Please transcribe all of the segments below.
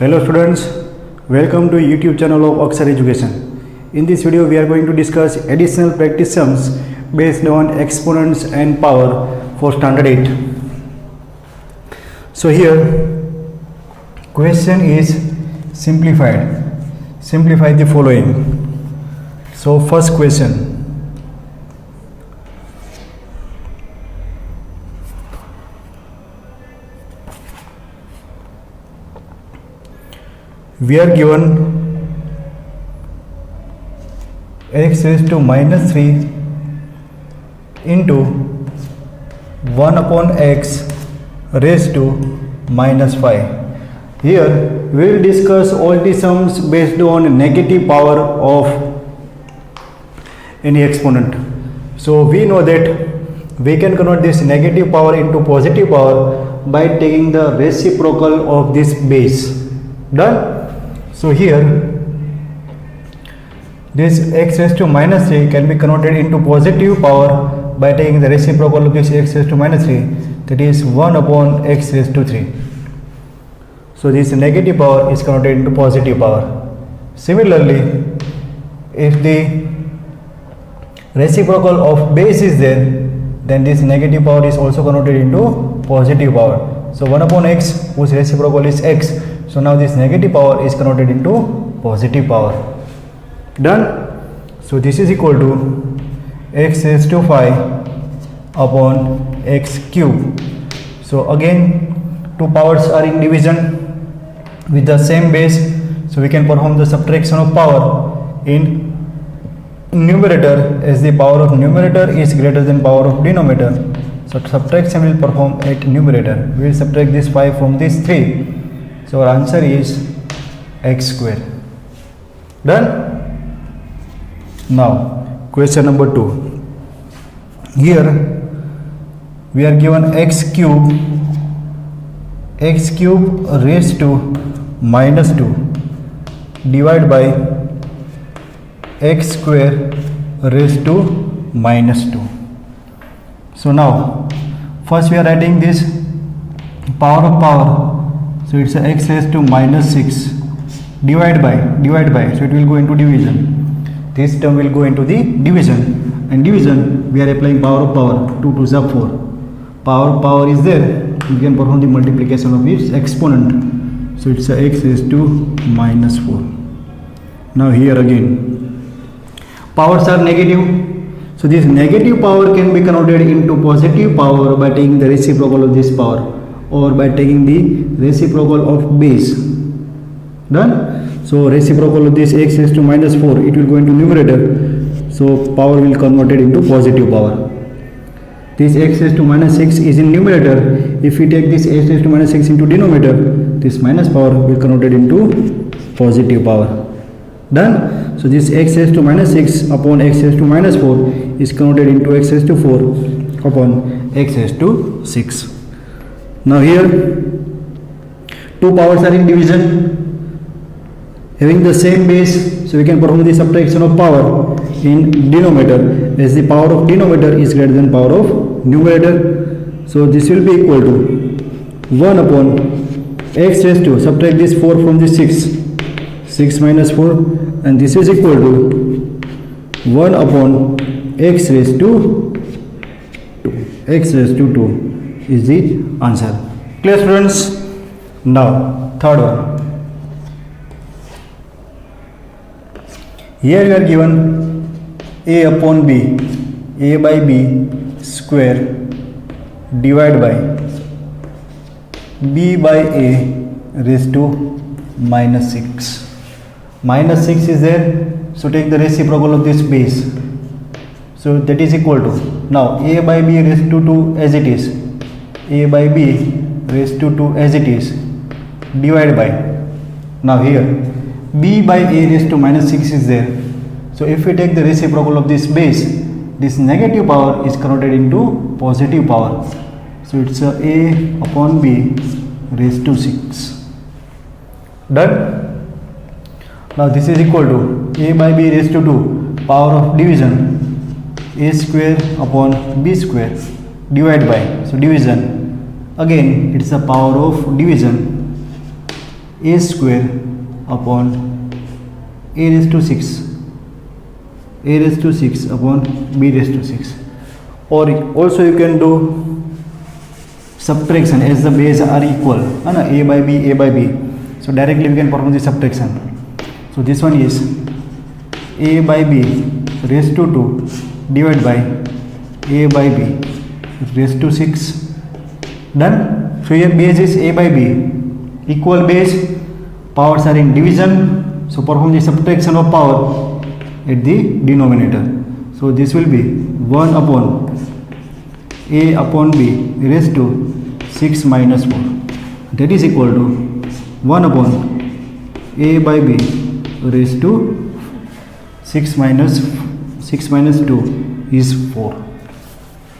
Hello students, welcome to YouTube channel of Akshar Education. In this video we are going to discuss additional practice sums based on exponents and power for standard 8. So here question is simplified. Simplify the following. So first question. We are given x raised to minus 3 into 1 upon x raised to minus 5. Here we will discuss all the sums based on negative power of any exponent. So we know that we can convert this negative power into positive power by taking the reciprocal of this base. Done? So here this x raised to minus 3 can be converted into positive power by taking the reciprocal of this x raised to minus 3, that is 1 upon x raised to 3. So this negative power is converted into positive power. Similarly, if the reciprocal of base is there, then this negative power is also converted into positive power. So 1 upon x whose reciprocal is x. So now this negative power is converted into positive power. Done? So this is equal to x raised to 5 upon x cube. So again two powers are in division with the same base. So we can perform the subtraction of power in numerator as the power of numerator is greater than power of denominator. So subtraction will perform at numerator. We will subtract this 5 from this 3. So our answer is x square. Done? Now question number 2. Here we are given x cube raised to minus 2 divided by x square raised to minus 2. So now first we are writing this power of power. So it's a x raised to minus 6 divided by, so it will go into division. This term will go into the division, and division we are applying power of power. 2 2s are 4. Power of power is there. We can perform the multiplication of its exponent. So it's a x raised to minus 4. Now here again powers are negative. So this negative power can be converted into positive power by taking the reciprocal of this power, or by taking the reciprocal of base. Done? So reciprocal of this x raised to minus 4, it will go into numerator. So power will convert it into positive power. This x raised to minus 6 is in numerator. If we take this x raised to minus 6 into denominator, this minus power will convert it into positive power. Done? So this x raised to minus 6 upon x raised to minus 4 is converted into x raised to 4 upon x raised to 6. Now here two powers are in division having the same base, so we can perform the subtraction of power in denominator as the power of denominator is greater than power of numerator. So this will be equal to 1 upon x raised to, subtract this 4 from the 6 minus 4, and this is equal to 1 upon x raised to 2. X raised to 2 is the answer. Clear students? Now third one. Here we are given a upon b, a by b square divided by b by a raised to minus 6. Minus 6 is there, so take the reciprocal of this base. So that is equal to, now a by b raised to 2 as it is, a by b raised to 2 as it is, divided by, now here b by a raised to minus 6 is there. So if we take the reciprocal of this base, this negative power is converted into positive power. So it's a upon b raised to 6. Done? Now this is equal to a by b raised to 2, power of division, a square upon b square divided by, so division, again it's the power of division, a square upon a raised to 6, a raised to 6 upon b raised to 6. Or also you can do subtraction as the base are equal, a by b. So directly we can perform the subtraction. So this one is a by b raised to 2 divided by a by b raised to 6. Done. So here base is a by b, equal base, powers are in division, so perform the subtraction of power at the denominator. So this will be 1 upon a upon b raised to 6 minus 4, that is equal to 1 upon a by b raised to 6 minus 2 is 4.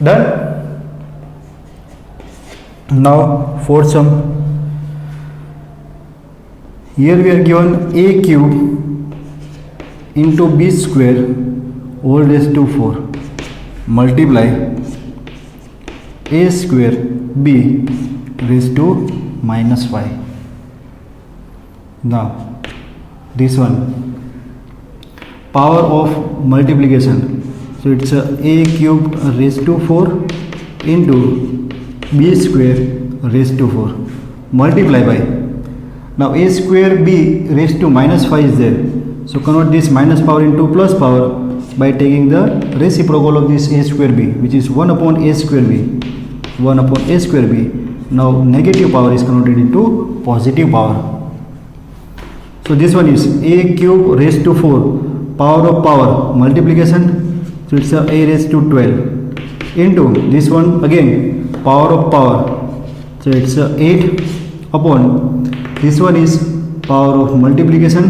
Done. Now for sum, here we are given a cube into b square whole raised to 4 multiply a square b raised to minus 5. Now this one, power of multiplication, so it's a cube raised to 4 into b square raised to 4 multiply by, now a square b raised to minus 5 is there, so convert this minus power into plus power by taking the reciprocal of this a square b, which is 1 upon a square b, 1 upon a square b. Now negative power is converted into positive power. So this one is a cube raised to 4, power of power multiplication, so it's a raised to 12 into this one again power of power, so it's 8 upon this one is power of multiplication,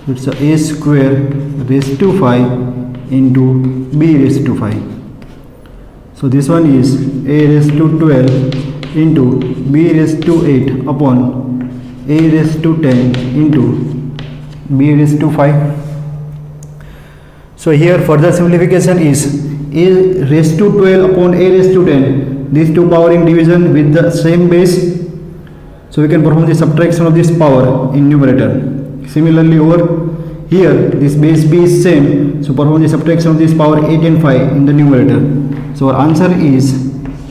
so it's a square raised to 5 into b raised to 5. So this one is a raised to 12 into b raised to 8 upon a raised to 10 into b raised to 5. So here further simplification is a raised to 12 upon a raised to 10, these two power in division with the same base, so we can perform the subtraction of this power in numerator. Similarly over here this base b is same, so perform the subtraction of this power 8 and 5 in the numerator. So our answer is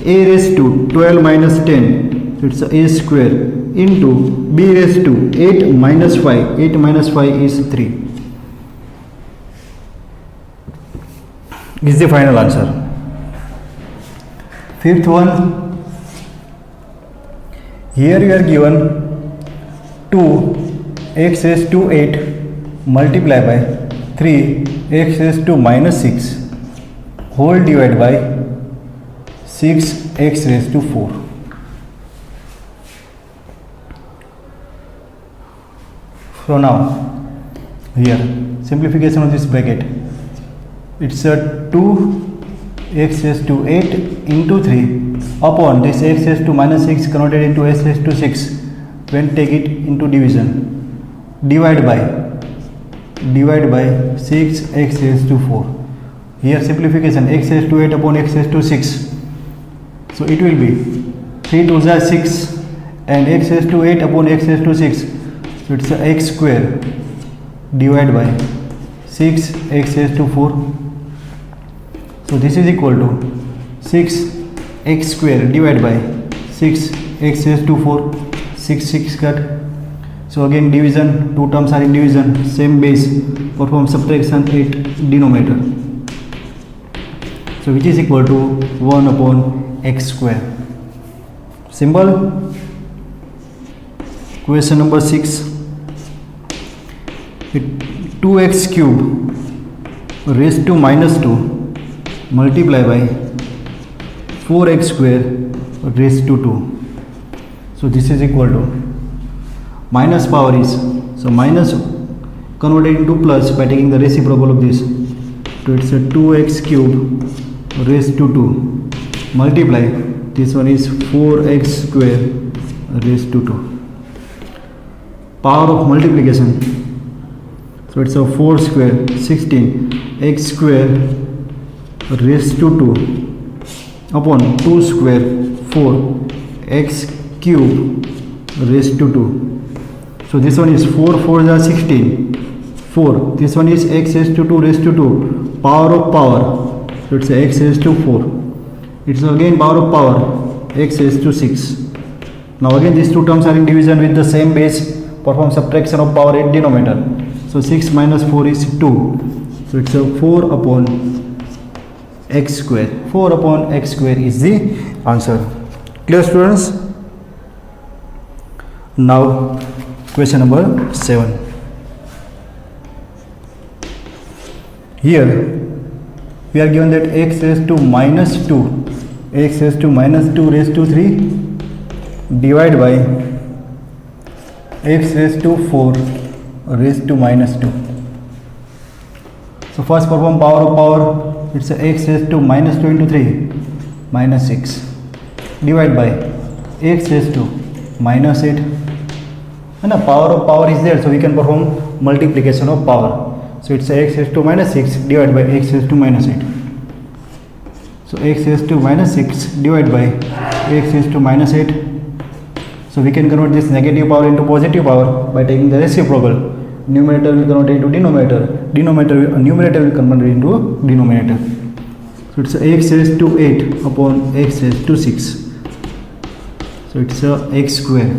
a raised to 12 minus 10, so it's a square into b raised to 8 minus 5, 8 minus 5 is 3. Is the final answer. Fifth one, here you are given 2x raised to 8 multiply by 3x raised to minus 6 whole divided by 6x raised to 4. So now here simplification of this bracket, it's a 2x raised to 8 into 3 upon this x raised to minus 6 converted into x raised to 6 when take it into division, divide by 6x raised to 4. Here simplification, x raised to 8 upon x raised to 6, so it will be 3 2s are 6 and x raised to 8 upon x raised to 6, so it's a x square divided by 6x raised to 4. So this is equal to 6x square divided by 6x raised to 4, 6 cut. So again division, two terms are in division, same base, perform subtraction at denominator. So which is equal to 1 upon x square. Simple. Question number 6. 2x cube raised to minus 2 multiply by 4x square raised to 2. So this is equal to minus power is, so minus converted into plus by taking the reciprocal of this, so it's a 2x cube raised to 2 multiply, this one is 4x square raised to 2. Power of multiplication, so it's a 4 square 16 x square raised to 2 upon 2 square 4 x cube raised to 2. So this one is 4 4s are 16. 4. This one is x raised to 2 raised to 2. Power of power. So it's x raised to 4. It's again power of power. X raised to 6. Now again these two terms are in division with the same base. Perform subtraction of power at denominator. So 6 minus 4 is 2. So it's a 4 upon x square. 4 upon x square is the answer. Clear, students? Now question number 7. Here we are given that x raised to minus 2, x raised to minus 2 raised to 3 divided by x raised to 4 raised to minus 2. So first perform power of power. It's a x raised to minus 2 into 3 minus 6 divided by x raised to minus 8. And the power of power is there, so we can perform multiplication of power. So it's x raised to minus 6 divided by x raised to minus 8. So x raised to minus 6 divided by x raised to minus 8. So we can convert this negative power into positive power by taking the reciprocal. Numerator will convert into denominator. Numerator will convert into denominator. So it's x raised to 8 upon x raised to 6. So it's a x square.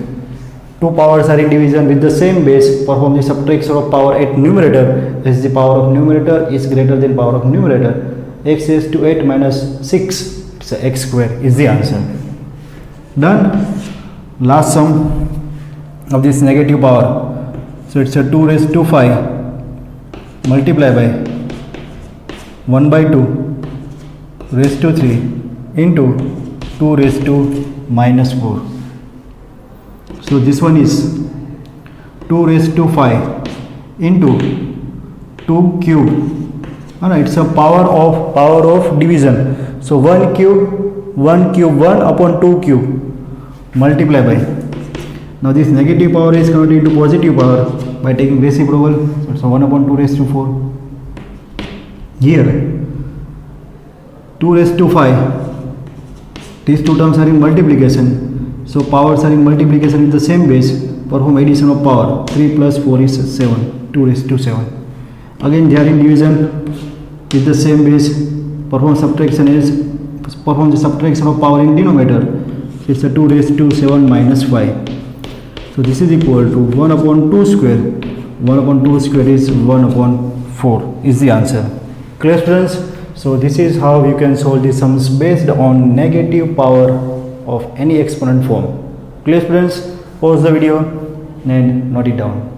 Two powers are in division with the same base. Perform the subtraction of power at numerator as the power of numerator is greater than power of numerator. X raised to 8 minus 6, it's a x square is the answer. Done. Last sum of this negative power. So it's a 2 raised to 5 multiply by 1 by 2 raised to 3 into 2 raised to minus 4. So this one is 2 raised to 5 into 2 cube. It's a power of division. So 1 cube 1 upon 2 cube multiply by. Now this negative power is converted into positive power by taking reciprocal. So it's 1 upon 2 raised to 4. Here 2 raised to 5. These two terms are in multiplication. So powers are in multiplication with the same base. Perform addition of power. 3 plus 4 is 7. 2 raised to 7. Again they are in division with the same base. Perform the subtraction of power in denominator. It's a 2 raised to 7 minus 5. So this is equal to 1 upon 2 square. 1 upon 2 square is 1 upon 4 is the answer. Clear, students? So this is how you can solve the sums based on negative power of any exponent form. Clear, students? Pause the video and note it down.